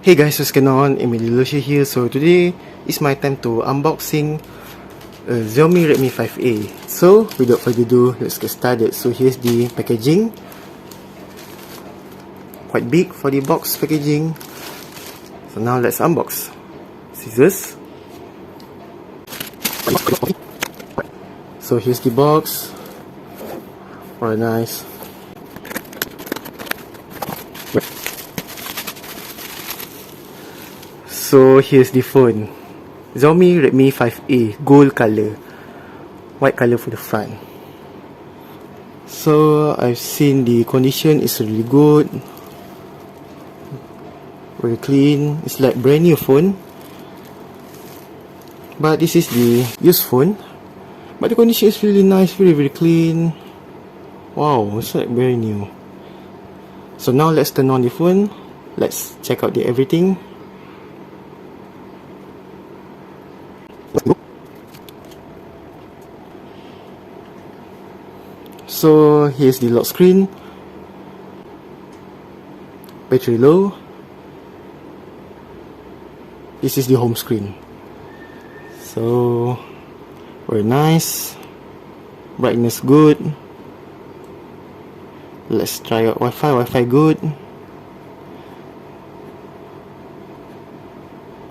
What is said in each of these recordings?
Hey guys, what's going on? Emilio here. So today is my time to unboxing Xiaomi Redmi 5A. So without further ado, let's get started. So here's the packaging. Quite big for the box packaging. So now let's unbox. Scissors. So here's the box. Very nice. So here's the phone. Xiaomi Redmi 5A, gold color, white color for the front. So I've seen the condition is really good, very clean. It's like brand new phone, but this is the used phone. But the condition is really nice, very clean. Wow, it's like very new. So now let's turn on the phone. Let's check out the everything. So here's the lock screen, battery low. This is the home screen. So very nice, brightness good. Let's try out Wi-Fi good.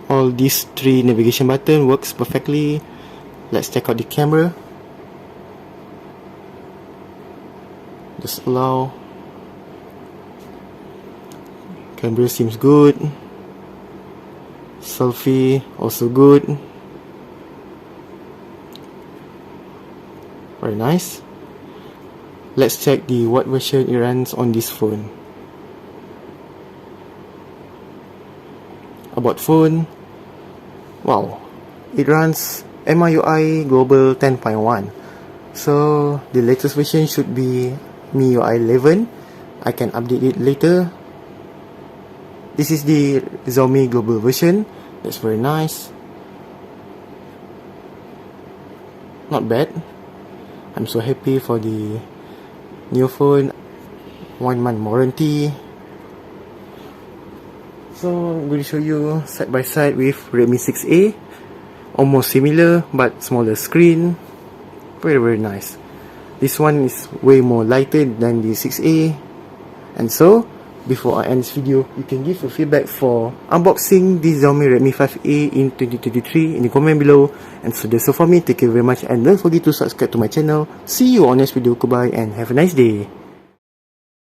All these three navigation button works perfectly. Let's check out the camera. Just allow. Camera seems good. Selfie also good. Very nice. Let's check the what version it runs on this phone. About phone. Wow, it runs MIUI Global 10.1. So the latest version should be MIUI 11. I can update it later. This is the Xiaomi global version. That's very nice. Not bad. I'm so happy for the new phone. 1 month warranty. So I'm going to show you side by side with Redmi 6A. Almost similar but smaller screen. Very nice. This one is way more lighter than the 6A. And so, before I end this video, you can give your feedback for unboxing the Xiaomi Redmi 5A in 2023 in the comment below. And so that's all for me. Thank you very much and don't forget to subscribe to my channel. See you on next video. Goodbye and have a nice day.